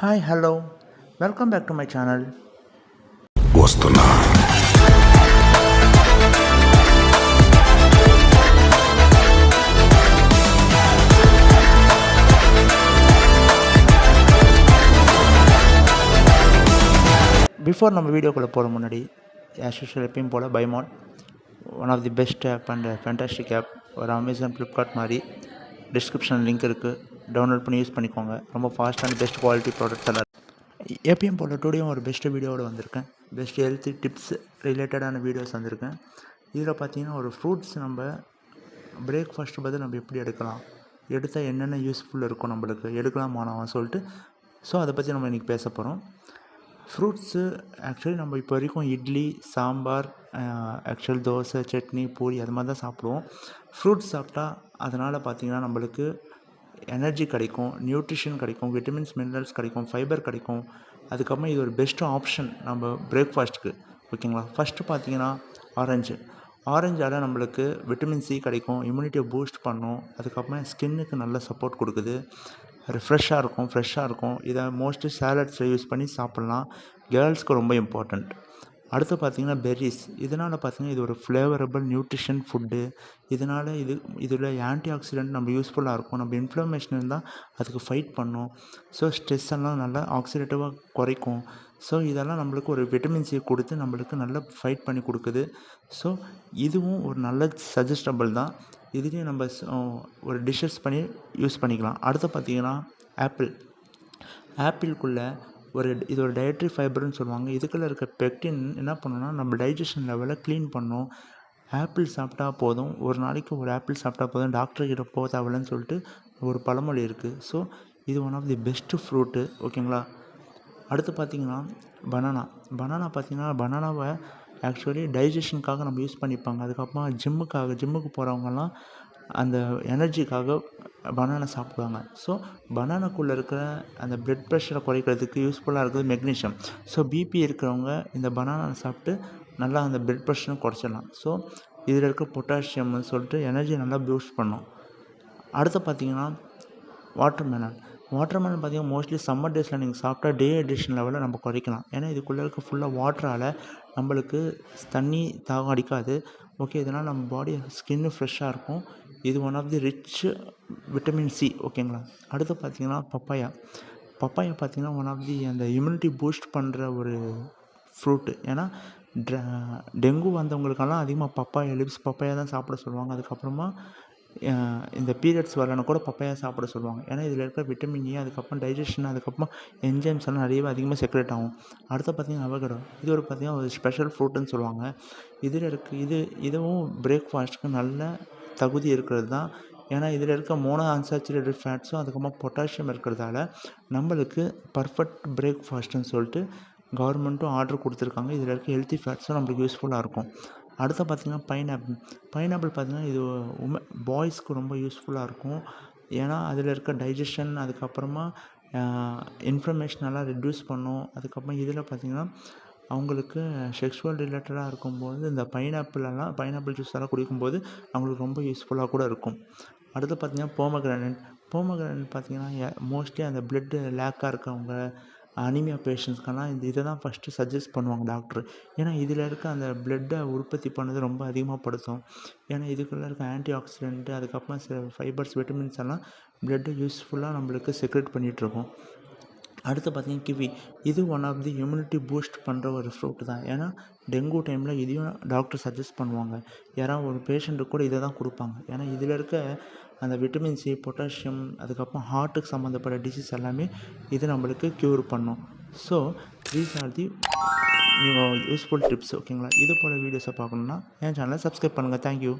Hi, hello. Welcome back to my channel. వస్తున్నా Before நம்ம வீடியோக்குள்ளே போகிற முன்னாடி as usual எப்பயும் போல் பைமான் one of the best app and fantastic app. ஒரு அமேசான் ஃப்ளிப்கார்ட் மாதிரி டிஸ்கிரிப்ஷன் லிங்க் இருக்குது, டவுன்லோட் பண்ணி யூஸ் பண்ணிக்கோங்க. ரொம்ப fast and best quality products எல்லாம் எப்பயும் போல் டுடேயும் ஒரு பெஸ்ட்டு வீடியோவோடு வந்திருக்கேன். பெஸ்ட் ஹெல்த் டிப்ஸ் ரிலேட்டடான வீடியோஸ் வந்திருக்கேன். இதில் பார்த்தீங்கன்னா ஒரு ஃப்ரூட்ஸ் நம்ம பிரேக்ஃபாஸ்ட்டு பதில் நம்ம எப்படி எடுக்கலாம், எடுத்தால் என்னென்ன யூஸ்ஃபுல் இருக்கும், நம்மளுக்கு எடுக்கலாமானவன் சொல்லிட்டு அதை பற்றி நம்ம இன்றைக்கி பேச போகிறோம். ஃப்ரூட்ஸு ஆக்சுவலி நம்ம இப்போ வரைக்கும் இட்லி சாம்பார் ஆக்சுவல் தோசை சட்னி பூரி அது மாதிரி தான் சாப்பிடுவோம். ஃப்ரூட்ஸ் சாப்பிட்டா அதனால் பார்த்திங்கன்னா நம்மளுக்கு எனர்ஜி கிடைக்கும், நியூட்ரிஷன் கிடைக்கும், விட்டமின்ஸ் மினரல்ஸ் கிடைக்கும், ஃபைபர் கிடைக்கும். அதுக்கப்புறம் இது ஒரு பெஸ்ட்டு ஆப்ஷன் நம்ம பிரேக்ஃபாஸ்ட்டுக்கு, ஓகேங்களா. ஃபஸ்ட்டு பார்த்திங்கன்னா ஆரஞ்சால் நம்மளுக்கு விட்டமின் சி கிடைக்கும், இம்யூனிட்டியை பூஸ்ட் பண்ணும். அதுக்கப்புறம் ஸ்கின்னுக்கு நல்ல சப்போர்ட் கொடுக்குது, ஃப்ரெஷ்ஷாக இருக்கும். இதை மோஸ்ட்லி சாலட்ஸில் யூஸ் பண்ணி சாப்பிட்லாம். கேர்ள்ஸ்க்கு ரொம்ப இம்பார்ட்டண்ட். அடுத்து பார்த்திங்கன்னா பெர்ரிஸ். இதனால் பார்த்திங்கன்னா இது ஒரு ஃப்ளேவரபிள் நியூட்ரிஷன் ஃபுட்டு. இதனால் இதில் ஆன்டி ஆக்சிடென்ட் நம்ம யூஸ்ஃபுல்லாக இருக்கும். நம்ம இன்ஃப்ளமேஷன் இருந்தால் அதுக்கு ஃபைட் பண்ணும். ஸ்ட்ரெஸ் எல்லாம் நல்லா ஆக்சிடேட்டிவாக குறைக்கும். இதெல்லாம் நம்மளுக்கு ஒரு விட்டமின் சி கொடுத்து நம்மளுக்கு நல்லா ஃபைட் பண்ணி கொடுக்குது. இதுவும் ஒரு நல்ல சஜஸ்டபிள் தான். இதுலேயும் நம்ம ஒரு டிஷ்ஷஸ் பண்ணி யூஸ் பண்ணிக்கலாம். அடுத்து பார்த்திங்கன்னா ஆப்பிள்குள்ளே இது ஒரு டயட்ரி ஃபைபர்னு சொல்லுவாங்க. இதுக்குள்ளே இருக்க பெக்டின் என்ன பண்ணுன்னா நம்ம டைஜஷன் லெவலை க்ளீன் பண்ணும். ஆப்பிள் சாப்பிட்டா போதும், ஒரு நாளைக்கு ஒரு ஆப்பிள் சாப்பிட்டா போதும், டாக்டர்கிட்ட போக தேவையில்லைன்னு சொல்லிட்டு ஒரு பழமொழி இருக்குது. இது one of the best fruit, ஓகேங்களா. அடுத்து பார்த்திங்கன்னா பனானாவை ஆக்சுவலி டைஜஷனுக்காக நம்ம யூஸ் பண்ணிப்பாங்க. அதுக்கப்புறமா ஜிம்முக்கு போகிறவங்கலாம் அந்த எனர்ஜிக்காக பனானா சாப்பிடுவாங்க. பனானாக்குள்ளே இருக்கிற அந்த பிளட் ப்ரெஷரை குறைக்கிறதுக்கு யூஸ்ஃபுல்லாக இருக்குது மெக்னீஷியம். பிபி இருக்கிறவங்க இந்த பனானா சாப்பிட்டு நல்லா அந்த பிளட் ப்ரெஷரும் குறைச்சிடலாம். இதில் இருக்க பொட்டாசியம்னு சொல்லிட்டு எனர்ஜி நல்லா பூஸ்ட் பண்ணும். அடுத்து பார்த்திங்கன்னா வாட்டர்மெலன் பார்த்திங்கன்னா மோஸ்ட்லி சம்மர் டேஸில் நீங்கள் சாப்பிட்டா டீஹைட்ரேஷன் லெவலை நம்ம குறைக்கலாம். ஏன்னா இதுக்குள்ளே இருக்க ஃபுல்லாக வாட்டரால் நம்மளுக்கு தண்ணி தாகம் அடிக்காது. இதனால் நம்ம பாடி ஸ்கின்னு ஃப்ரெஷ்ஷாக இருக்கும். இது one of the rich vitamin C, ஓகேங்களா. அடுத்து பார்த்திங்கன்னா பப்பாயா பார்த்திங்கன்னா ஒன் ஆஃப் தி அந்த இம்யூனிட்டி பூஸ்ட் பண்ணுற ஒரு ஃப்ரூட்டு. ஏன்னா டெங்கு வந்தவங்களுக்கெல்லாம் அதிகமாக பப்பாயா தான் சாப்பிட சொல்லுவாங்க. அதுக்கப்புறமா இந்த பீரியட்ஸ் வரலன்னா கூட பப்பாயா சாப்பிட சொல்லுவாங்க. ஏன்னா இதில் இருக்கிற விட்டமின் ஏ, அதுக்கப்புறம் டைஜஷன், அதுக்கப்புறம் என்ஜைம்ஸ் எல்லாம் அதிகமாக செக்ரேட் ஆகும். அடுத்து பார்த்திங்கன்னா அவகேடோ. இது பார்த்திங்கன்னா ஒரு ஸ்பெஷல் ஃப்ரூட்டுன்னு சொல்லுவாங்க. இதுவும் பிரேக்ஃபாஸ்ட்டுக்கு நல்ல தகுதி இருக்கிறது தான். ஏன்னா இதில் இருக்க மோனோ அன்சாச்சுரேட்டட் ஃபேட்ஸும் அதுக்கப்புறமா பொட்டாசியம் இருக்கிறதால நம்மளுக்கு பர்ஃபெக்ட் பிரேக்ஃபாஸ்ட்டுன்னு சொல்லிட்டு கவர்மெண்ட்டும் ஆர்டர் கொடுத்துருக்காங்க. இதில் இருக்க ஹெல்த்தி ஃபேட்ஸும் நம்மளுக்கு யூஸ்ஃபுல்லாக இருக்கும். அடுத்து பார்த்திங்கன்னா பைனாப்பிள் பார்த்திங்கன்னா இது பாய்ஸ்க்கு ரொம்ப யூஸ்ஃபுல்லாக இருக்கும். ஏன்னா அதில் இருக்க டைஜஷன், அதுக்கப்புறமா இன்ஃப்ளமேஷனெல்லாம் ரெட்யூஸ் பண்ணும். அதுக்கப்புறம் இதில் பார்த்திங்கன்னா அவங்களுக்கு செக்ஷுவல் ரிலேட்டடாக இருக்கும்போது இந்த பைனாப்பிள் ஜூஸ் எல்லாம் குடிக்கும்போது அவங்களுக்கு ரொம்ப யூஸ்ஃபுல்லாக கூட இருக்கும். அடுத்து பார்த்திங்கன்னா போமோகிரானேட் பார்த்திங்கன்னா மோஸ்ட்லி அந்த பிளட்டு லேக்காக இருக்கவங்க, அனிமியா பேஷண்ட்ஸ்க்கெல்லாம் இதை தான் ஃபஸ்ட்டு சஜஸ்ட் பண்ணுவாங்க டாக்டர். ஏன்னா இதில் இருக்க அந்த பிளட்டை உற்பத்தி பண்ணது ரொம்ப அதிகமாக படுத்தும். ஏன்னா இதுக்குள்ளே இருக்க ஆன்டி ஆக்சிடென்ட்டு, அதுக்கப்புறம் சில ஃபைபர்ஸ், விட்டமின்ஸ் எல்லாம் பிளட்டை யூஸ்ஃபுல்லாக நம்மளுக்கு செக்ரேட் பண்ணிகிட்ருக்கோம். அடுத்து பார்த்திங்கன்னா கிவி. இது one of the immunity boost பண்ணுற ஒரு ஃப்ரூட் தான். ஏன்னா டெங்கு டைமில் இதையும் டாக்டர் சஜஸ்ட் பண்ணுவாங்க. யாராவது ஒரு பேஷண்ட்டுக்கு கூட இதை தான் கொடுப்பாங்க. ஏன்னா இதில் இருக்க அந்த விட்டமின் சி, பொட்டாசியம், அதுக்கப்புறம் ஹார்ட்டுக்கு சம்மந்தப்பட்ட டிசீஸ் எல்லாமே இது நம்மளுக்கு க்யூர் பண்ணும். These are the useful tips, ஓகேங்களா. இது போல் வீடியோஸை பார்க்கணுன்னா என் சேனலை சப்ஸ்கிரைப் பண்ணுங்கள். தேங்க்யூ.